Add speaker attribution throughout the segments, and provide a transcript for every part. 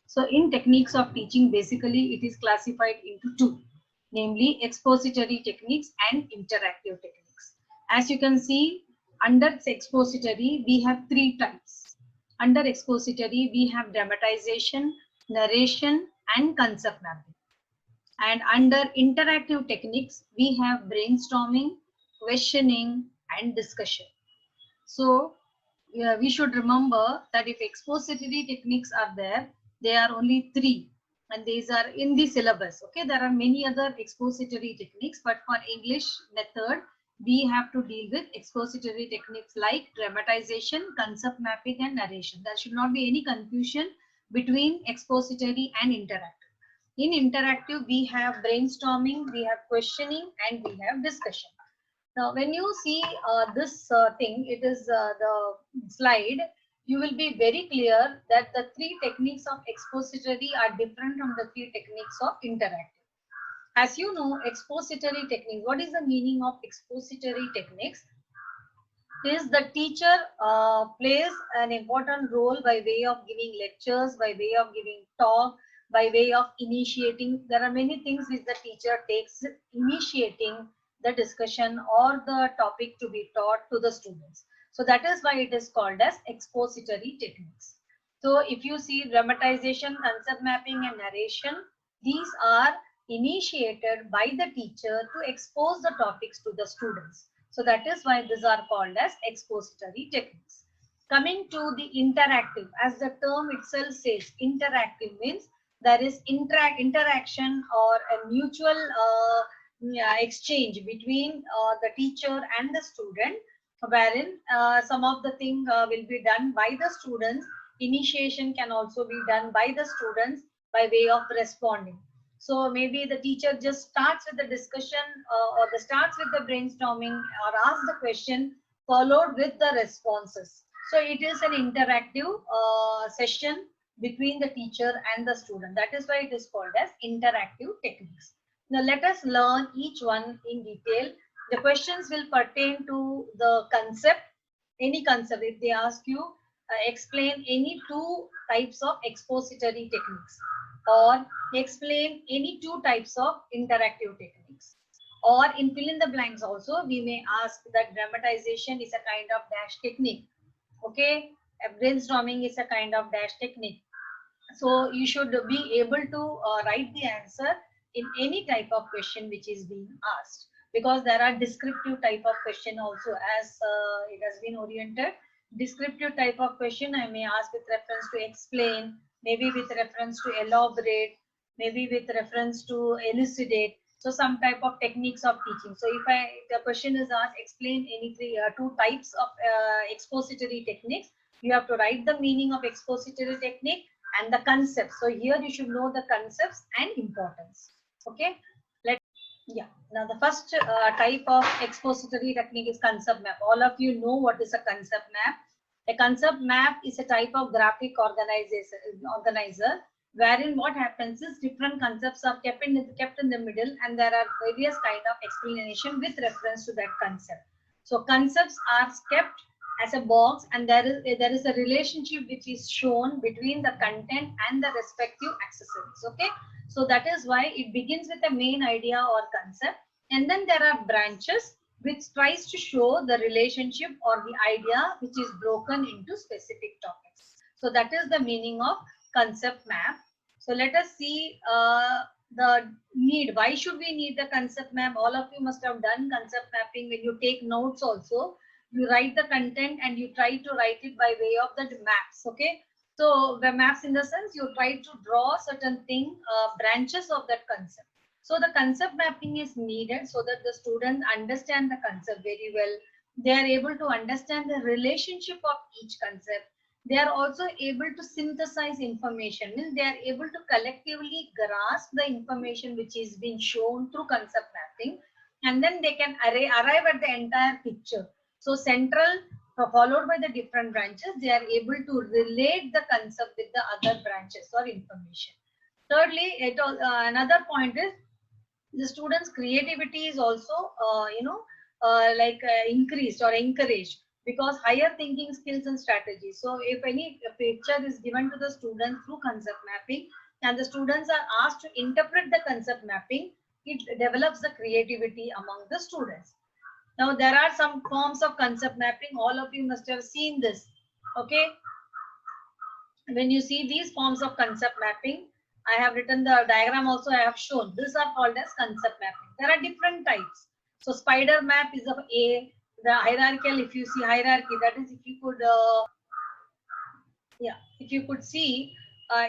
Speaker 1: So in techniques of teaching, basically it is classified into two, namely expository techniques and interactive techniques. As you can see, under expository, we have three types. Under expository, we have dramatization, narration, and concept mapping. And under interactive techniques, we have brainstorming, questioning, and discussion. So yeah, we should remember that if expository techniques are there, they are only three, and these are in the syllabus. Okay, there are many other expository techniques, but for English method, we have to deal with expository techniques like dramatization, concept mapping, and narration. There should not be any confusion between expository and interactive. In interactive, we have brainstorming, we have questioning, and we have discussion. Now, when you see this thing, it is the slide, you will be very clear that the three techniques of expository are different from the three techniques of interactive. As you know, expository technique, what is the meaning of expository techniques? Is the teacher plays an important role by way of giving lectures, by way of giving talk, by way of initiating. There are many things which the teacher takes initiating the discussion or the topic to be taught to the students. So that is why it is called as expository techniques. So if you see dramatization, concept mapping, and narration, these are initiated by the teacher to expose the topics to the students. So that is why these are called as expository techniques. Coming to the interactive, as the term itself says, interactive means there is interaction or a mutual exchange between the teacher and the student, wherein some of the thing will be done by the students. Initiation can also be done by the students by way of responding. So maybe the teacher just starts with the discussion or the starts with the brainstorming or asks the question followed with the responses. So it is an interactive session between the teacher and the student. That is why it is called as interactive techniques. Now let us learn each one in detail. The questions will pertain to the concept, any concept. If they ask you, explain any two types of expository techniques, or explain any two types of interactive techniques, or in fill in the blanks also we may ask that dramatization is a kind of dash technique. Okay, brainstorming is a kind of dash technique. So you should be able to write the answer in any type of question which is being asked, because there are descriptive type of question also, as it has been oriented. Descriptive type of question I may ask with reference to explain, maybe with reference to elaborate, maybe with reference to elucidate. So some type of techniques of teaching. So if the question is asked, explain any two types of expository techniques, you have to write the meaning of expository technique and the concepts. So here you should know the concepts and importance. Okay. Now the first type of expository technique is concept map. All of you know what is a concept map. A concept map is a type of graphic organizer wherein what happens is different concepts are kept in the middle, and there are various kind of explanation with reference to that concept. So concepts are kept as a box, and there is a relationship which is shown between the content and the respective accessories. Okay, so that is why it begins with a main idea or concept, and then there are branches which tries to show the relationship or the idea which is broken into specific topics. So that is the meaning of concept map. So let us see the need. Why should we need the concept map? All of you must have done concept mapping. When you take notes also, you write the content and you try to write it by way of the maps. Okay, so the maps in the sense you try to draw certain thing, branches of that concept. So the concept mapping is needed so that the students understand the concept very well. They are able to understand the relationship of each concept. They are also able to synthesize information, means they are able to collectively grasp the information which is being shown through concept mapping, and then they can arrive at the entire picture. So central followed by the different branches, they are able to relate the concept with the other branches or information. Thirdly, another point is the students' creativity is also increased or encouraged, because higher thinking skills and strategies. So if any picture is given to the students through concept mapping and the students are asked to interpret the concept mapping, it develops the creativity among the students. Now there are some forms of concept mapping. All of you must have seen this. Okay. When you see these forms of concept mapping, I have written the diagram also I have shown. These are called as concept mapping. There are different types. So spider map is of A. The hierarchical, if you see hierarchy, that is if you could, if you could see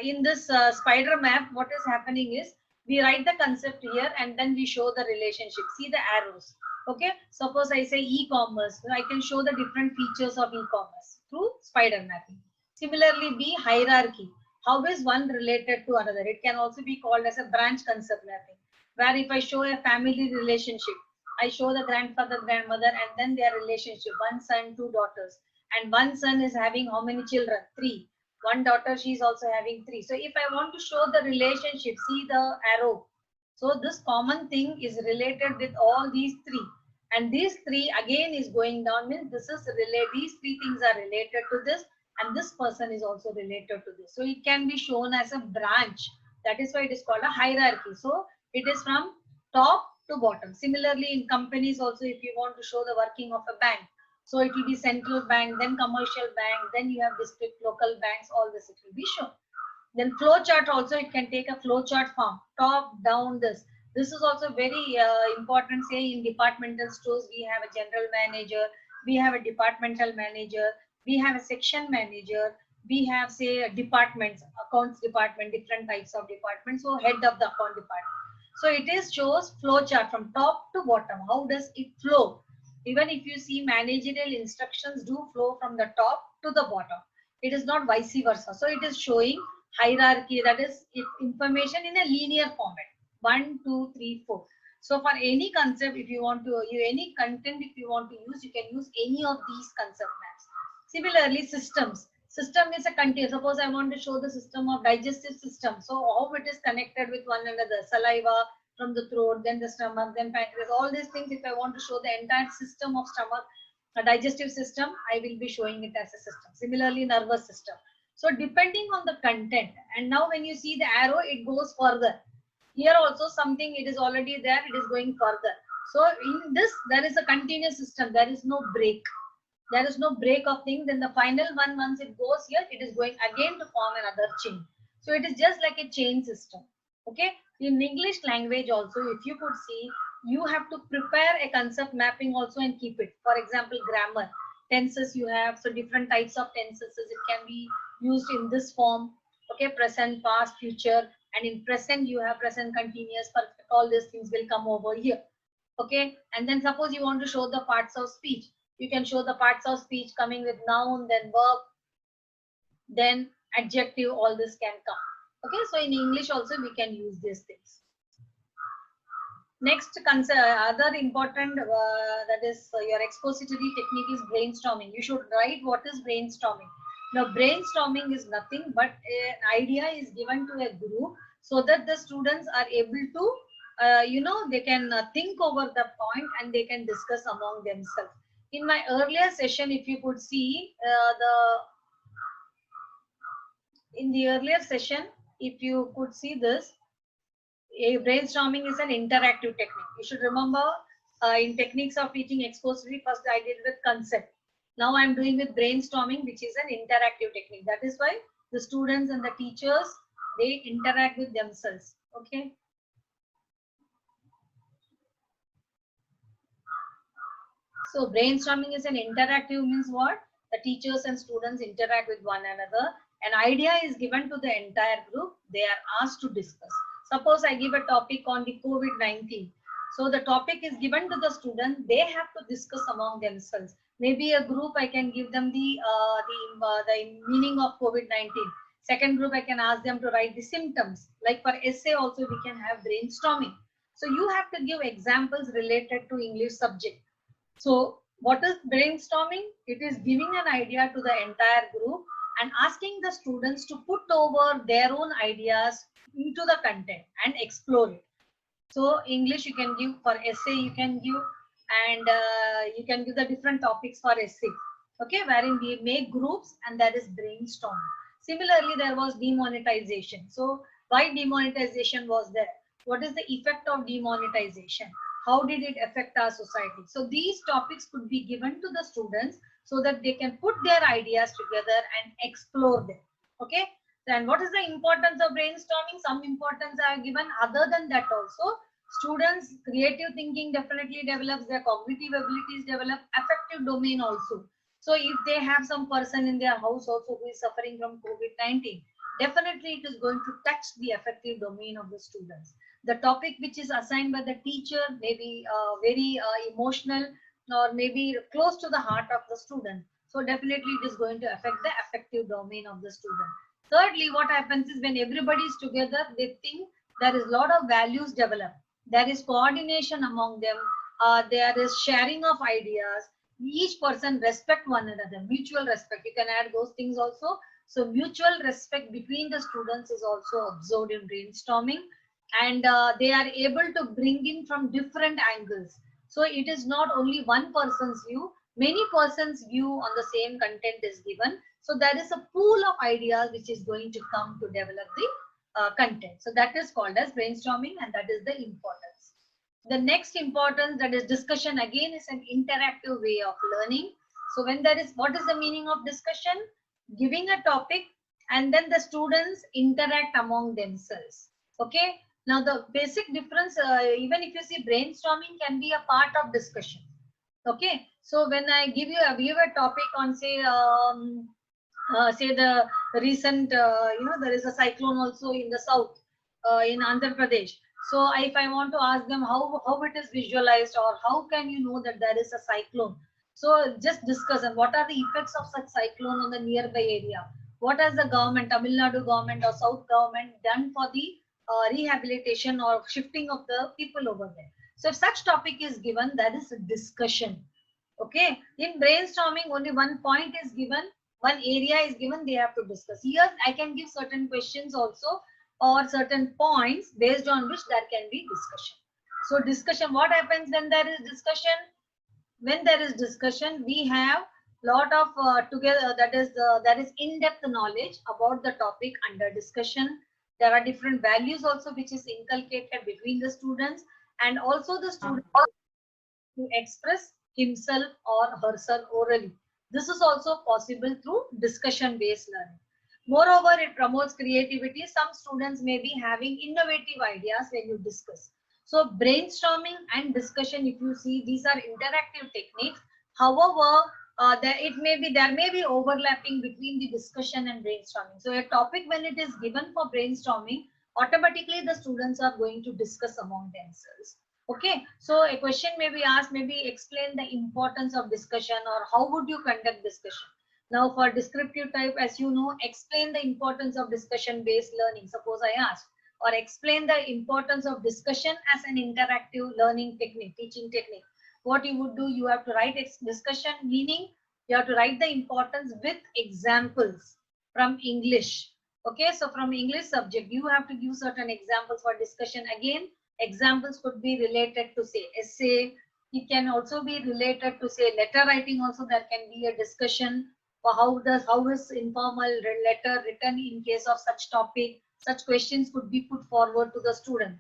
Speaker 1: in this spider map, what is happening is we write the concept here and then we show the relationship. See the arrows. Okay. Suppose I say e-commerce. I can show the different features of e-commerce through spider mapping. Similarly, B, hierarchy. How is one related to another? It can also be called as a branch concept mapping, where if I show a family relationship, I show the grandfather, grandmother, and then their relationship, one son, two daughters. And one son is having how many children? 3. One daughter, she is also having 3. So if I want to show the relationship, see the arrow. So this common thing is related with all these 3. And these 3 again is going down, means this is related, these 3 things are related to this, and this person is also related to this. So it can be shown as a branch. That is why it is called a hierarchy. So it is from top to bottom. Similarly, in companies also, if you want to show the working of a bank, so it will be central bank, then commercial bank, then you have district, local banks, all this it will be shown. Then flow chart also, it can take a flow chart form, top, down, this. This is also very important. Say in departmental stores, we have a general manager, we have a departmental manager, we have a section manager, we have say departments, accounts department, different types of departments. So head of the account department. So it is shows flow chart from top to bottom. How does it flow? Even if you see managerial instructions do flow from the top to the bottom. It is not vice versa. So it is showing hierarchy, that is information in a linear format. 1, 2, 3, 4. So for any concept, if you want to, any content, if you want to use, you can use any of these concept maps. Similarly, systems. System is a continuous. Suppose I want to show the system of digestive system. So how it is connected with one another. Saliva from the throat, then the stomach, then pancreas. All these things, if I want to show the entire system of stomach, a digestive system, I will be showing it as a system. Similarly, nervous system. So depending on the content. And now when you see the arrow, it goes further. Here also something, it is already there, it is going further. So in this, there is a continuous system. There is no break. There is no break of thing. Then the final one, once it goes here, it is going again to form another chain. So it is just like a chain system. Okay. In English language also, if you could see, you have to prepare a concept mapping also and keep it. For example, grammar, tenses you have. So different types of tenses. It can be used in this form. Okay. Present, past, future. And in present, you have present continuous, perfect. All these things will come over here. Okay. And then suppose you want to show the parts of speech. You can show the parts of speech coming with noun, then verb, then adjective, all this can come. Okay, so in English also we can use these things. Next, other important, that is your expository technique is brainstorming. You should write what is brainstorming. Now, brainstorming is nothing but an idea is given to a group so that the students are able to, they can think over the point and they can discuss among themselves. In my earlier session, if you could see in the earlier session, if you could see this, brainstorming is an interactive technique. You should remember in techniques of teaching expository, first I did with concept. Now I'm doing with brainstorming, which is an interactive technique. That is why the students and the teachers, they interact with themselves. Okay. So brainstorming is an interactive, means what? The teachers and students interact with one another. An idea is given to the entire group. They are asked to discuss. Suppose I give a topic on the COVID-19. So the topic is given to the student. They have to discuss among themselves. Maybe a group, I can give them the meaning of COVID-19. Second group, I can ask them to write the symptoms. Like for essay also, we can have brainstorming. So you have to give examples related to English subject. So what is brainstorming? It is giving an idea to the entire group and asking the students to put over their own ideas into the content and explore it. So English you can give, for essay you can give, and you can give the different topics for essay. Okay, wherein we make groups and that is brainstorm. Similarly, there was demonetization. So why demonetization was there? What is the effect of demonetization? How did it affect our society? So these topics could be given to the students so that they can put their ideas together and explore them. Okay. Then what is the importance of brainstorming? Some importance are given. Other than that also, students creative thinking definitely develops, their cognitive abilities develop, affective domain also. So if they have some person in their house also who is suffering from COVID-19, definitely it is going to touch the affective domain of the students. The topic which is assigned by the teacher may be very emotional or maybe close to the heart of the student. So definitely it is going to affect the affective domain of the student. Thirdly, what happens is when everybody is together, they think there is a lot of values developed. There is coordination among them. There is sharing of ideas. Each person respect one another, mutual respect. You can add those things also. So mutual respect between the students is also observed in brainstorming, and they are able to bring in from different angles. So it is not only one person's view, many persons view on the same content is given. So there is a pool of ideas which is going to come to develop the content. So that is called as brainstorming, and that is the importance. The next importance, that is discussion, again is an interactive way of learning. So when there is, what is the meaning of discussion? Giving a topic and then the students interact among themselves. Okay. Now the basic difference, even if you see, brainstorming can be a part of discussion. Okay. So when I give a topic on say the recent, there is a cyclone also in the south, in Andhra Pradesh. So if I want to ask them how it is visualized, or how can you know that there is a cyclone? So just discuss, and what are the effects of such cyclone on the nearby area? What has the government, Tamil Nadu government or South government, done for the rehabilitation or shifting of the people over there? So if such topic is given, that is a discussion. Okay. In brainstorming, only one point is given, one area is given, they have to discuss. Here I can give certain questions also, or certain points based on which there can be discussion. So discussion, what happens when there is discussion? When there is discussion, we have lot of together, that is in-depth knowledge about the topic under discussion. There are different values also which is inculcated between the students, and also the student to express himself or herself orally. This is also possible through discussion based learning. Moreover, it promotes creativity. Some students may be having innovative ideas when you discuss. So brainstorming and discussion, if you see, these are interactive techniques. However, there may be overlapping between the discussion and brainstorming. So a topic, when it is given for brainstorming, automatically the students are going to discuss among themselves. Okay, so a question may be asked, maybe explain the importance of discussion, or how would you conduct discussion. Now for descriptive type, as you know, explain the importance of discussion based learning. Suppose I ask, or explain the importance of discussion as an interactive learning technique, teaching technique. What you would do, you have to write discussion, meaning you have to write the importance with examples from English. Okay, so from English subject, you have to give certain examples for discussion. Again, examples could be related to say essay. It can also be related to say letter writing. Also, there can be a discussion for how is informal letter written in case of such topic. Such questions could be put forward to the student.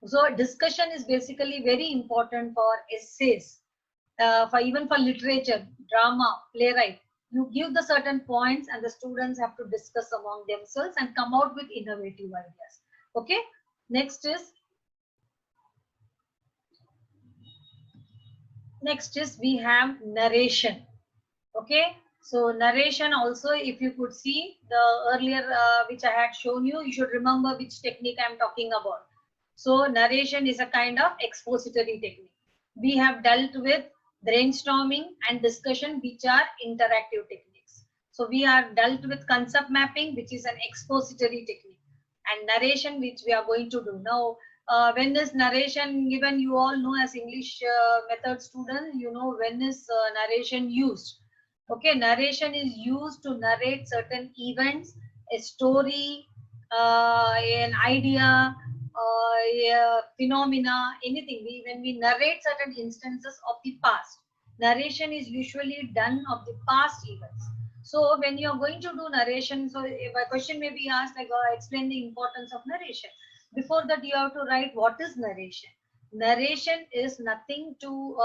Speaker 1: So discussion is basically very important for essays, for even for literature, drama, playwright. You give the certain points and the students have to discuss among themselves and come out with innovative ideas. Okay. Next is we have narration. Okay, so narration also, if you could see the earlier which I had shown you, you should remember which technique I am talking about. So narration is a kind of expository technique. We have dealt with brainstorming and discussion, which are interactive techniques. So we are dealt with concept mapping, which is an expository technique, and narration, which we are going to do now. When is narration given? You all know, as English method student, you know when is narration used. Okay, narration is used to narrate certain events, a story, an idea, a phenomena, anything. When we narrate certain instances of the past. narration is usually done of the past events. So when you are going to do narration, so if a question may be asked like, explain the importance of narration. Before that, you have to write what is narration. Narration is nothing to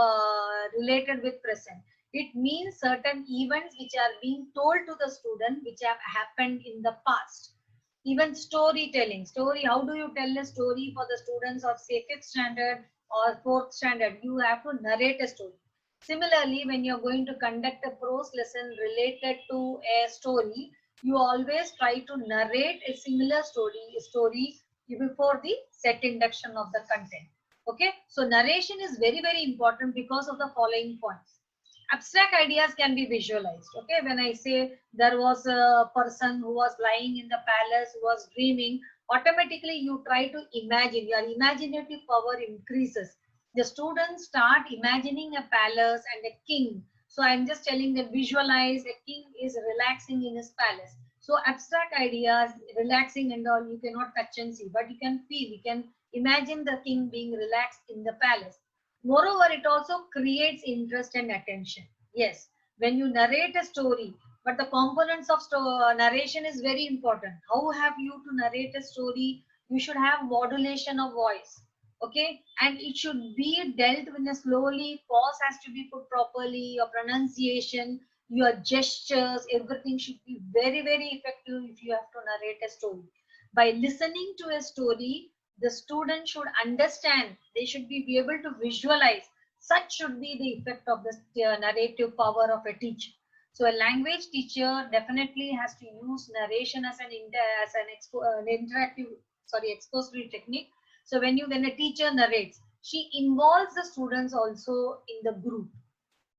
Speaker 1: related with present. It means certain events which are being told to the student which have happened in the past. Even storytelling, how do you tell a story for the students of say 5th standard or 4th standard? You have to narrate a story. Similarly, when you're going to conduct a prose lesson related to a story, you always try to narrate a similar story before the set induction of the content. Okay, so narration is very, very important because of the following points. Abstract ideas can be visualized. Okay, when I say there was a person who was lying in the palace, who was dreaming, automatically you try to imagine, your imaginative power increases. The students start imagining a palace and a king. So I'm just telling them, visualize a king is relaxing in his palace. So abstract ideas, relaxing and all, you cannot touch and see, but you can feel, you can imagine the king being relaxed in the palace. Moreover, it also creates interest and attention. Yes, when you narrate a story, but the components of narration is very important. How have you to narrate a story? You should have modulation of voice. Okay, and it should be dealt with a slowly. Pause has to be put properly. Your pronunciation, your gestures, everything should be very, very effective if you have to narrate a story. By listening to a story, the student should understand, they should be able to visualize. Such should be the effect of the narrative power of a teacher. So a language teacher definitely has to use narration as an interactive, expository technique. So when a teacher narrates, she involves the students also in the group.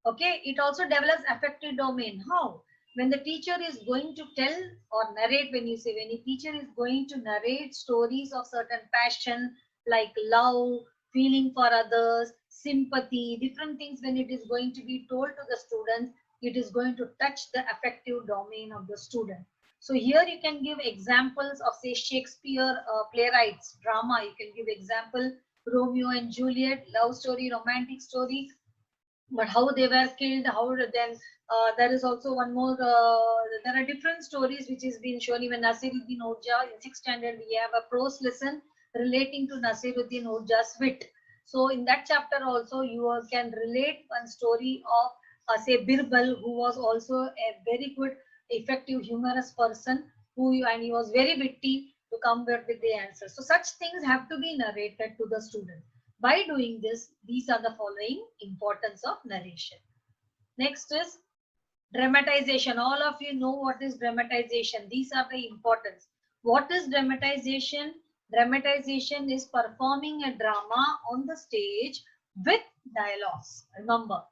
Speaker 1: Okay, it also develops affective domain. How? When the teacher is going to tell or narrate, when a teacher is going to narrate stories of certain passion like love, feeling for others, sympathy, different things, when it is going to be told to the students, it is going to touch the affective domain of the student. So here you can give examples of say Shakespeare playwrights, drama. You can give example Romeo and Juliet, love story, romantic story, but how they were killed, how then there is also one more, there are different stories which is being shown. Even Nasiruddin Hoja, in 6th standard we have a prose lesson relating to Nasiruddin Hoja's wit. So in that chapter also you can relate one story of say Birbal, who was also a very good effective humorous person, and he was very witty to come with the answer. So such things have to be narrated to the student. By doing this, these are the following importance of narration. Next is dramatization. All of you know what is dramatization. These are the importance. What is dramatization? Dramatization is performing a drama on the stage with dialogues. Remember.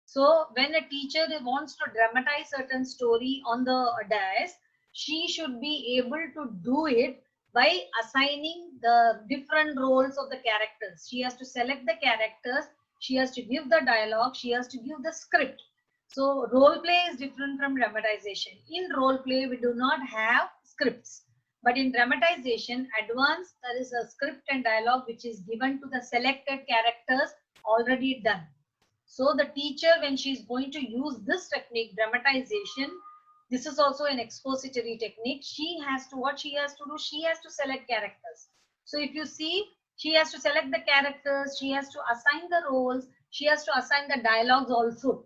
Speaker 1: So when a teacher wants to dramatize certain story on the dais, she should be able to do it by assigning the different roles of the characters. She has to select the characters, she has to give the dialogue, she has to give the script. So role play is different from dramatization. In role play, we do not have scripts. But in dramatization, advanced, there is a script and dialogue which is given to the selected characters already done. So the teacher, when she is going to use this technique, dramatization, this is also an expository technique. What she has to do, she has to select characters. So if you see, she has to select the characters, she has to assign the roles, she has to assign the dialogues also.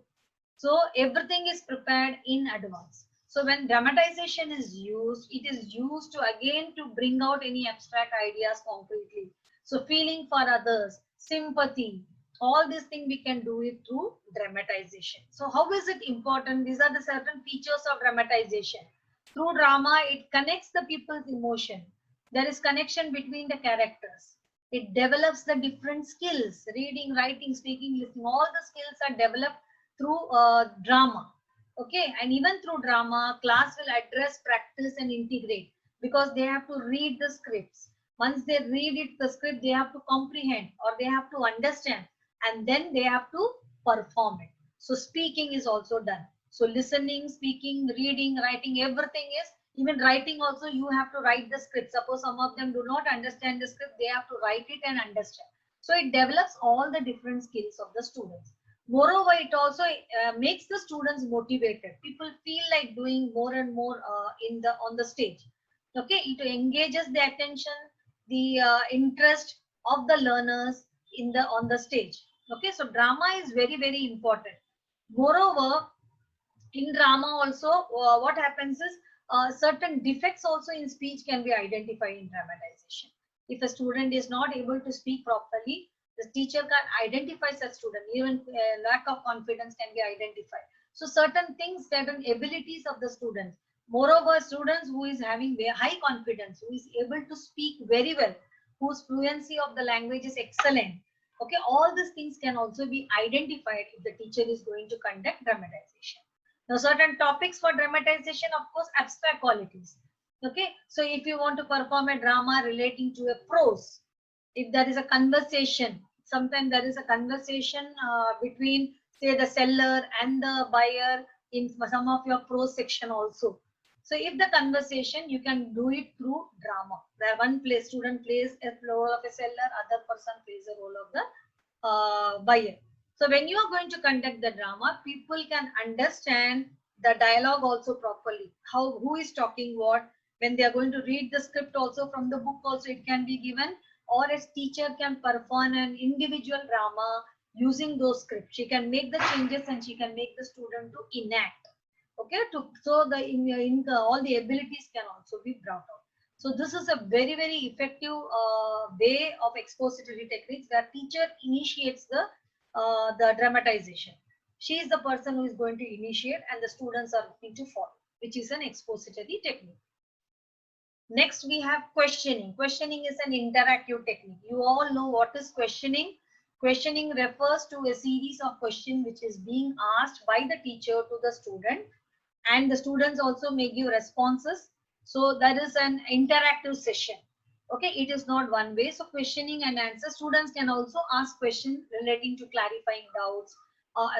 Speaker 1: So everything is prepared in advance. So when dramatization is used, it is used to again to bring out any abstract ideas concretely. So feeling for others, sympathy, all these things we can do it through dramatization. So how is it important? These are the certain features of dramatization. Through drama, it connects the people's emotion. There is connection between the characters. It develops the different skills, reading, writing, speaking, listening. All the skills are developed through drama. Okay, and even through drama, class will address, practice and integrate, because they have to read the scripts. Once they read it, the script, they have to comprehend or they have to understand, and then they have to perform it. So speaking is also done. So listening, speaking, reading, writing, everything is, even writing also, you have to write the script. Suppose some of them do not understand the script, they have to write it and understand. So it develops all the different skills of the students. Moreover, it also makes the students motivated. People feel like doing more and more on the stage. Okay, it engages the attention, the interest of the learners on the stage. Okay, so drama is very important. Moreover, in drama also, what happens is certain defects also in speech can be identified in dramatization. If a student is not able to speak properly, the teacher can identify such student. Even lack of confidence can be identified. So certain things, certain abilities of the students. Moreover, students who is having very high confidence, who is able to speak very well, whose fluency of the language is excellent. Okay, all these things can also be identified if the teacher is going to conduct dramatization. Now, certain topics for dramatization, of course, abstract qualities. Okay, so if you want to perform a drama relating to a prose, if there is a conversation, sometimes there is a conversation between, say, the seller and the buyer in some of your prose section also. So, if the conversation, you can do it through drama, where student plays a role of a seller, other person plays a role of the buyer. So when you are going to conduct the drama, people can understand the dialogue also properly. Who is talking what? When they are going to read the script also from the book also it can be given, or a teacher can perform an individual drama using those scripts. She can make the changes and she can make the student to enact. Okay, so all the abilities can also be brought out. So this is a very effective way of expository techniques where teacher initiates the dramatization. She is the person who is going to initiate and the students are going to follow, which is an expository technique. Next, we have questioning. Questioning is an interactive technique. You all know what is questioning. Questioning refers to a series of questions which is being asked by the teacher to the student, and the students also may give responses. So that is an interactive session. Okay, it is not one way. So questioning and answer, students can also ask questions relating to clarifying doubts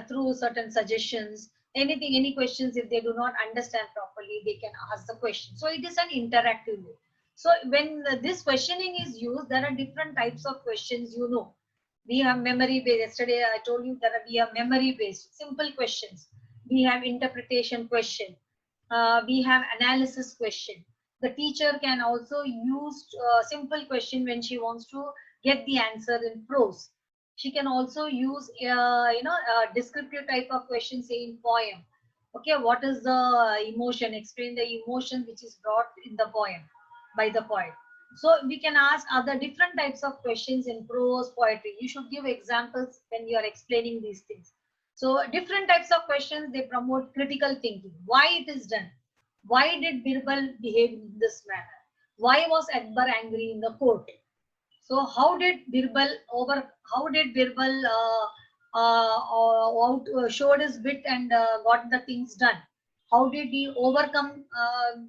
Speaker 1: through certain suggestions. Anything, any questions, if they do not understand properly, they can ask the question. So it is an interactive way. So when this questioning is used, there are different types of questions, you know. We have memory based. Yesterday I told you that we have memory based, simple questions. We have interpretation question. We have analysis question. The teacher can also use simple question when she wants to get the answer in prose. She can also use descriptive type of question, say in poem. Okay, what is the emotion? Explain the emotion which is brought in the poem by the poet. So we can ask other different types of questions in prose, poetry. You should give examples when you are explaining these things. So different types of questions, they promote critical thinking. Why it is done? Why did Birbal behave in this manner? Why was Akbar angry in the court? So how did Birbal showed his wit and got the things done? How did he overcome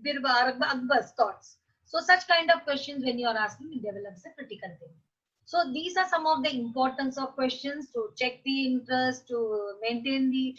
Speaker 1: Akbar's thoughts? So such kind of questions when you are asking, it develops a critical thinking. So these are some of the importance of questions to check the interest, to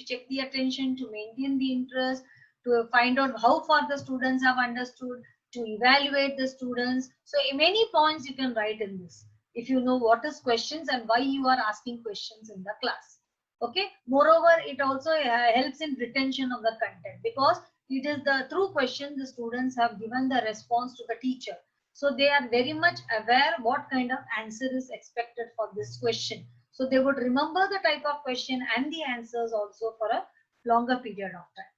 Speaker 1: check the attention, to maintain the interest, to find out how far the students have understood, to evaluate the students. So many points you can write in this if you know what is questions and why you are asking questions in the class. Okay. Moreover, it also helps in retention of the content, because it is through question the students have given the response to the teacher. So they are very much aware what kind of answer is expected for this question. So they would remember the type of question and the answers also for a longer period of time.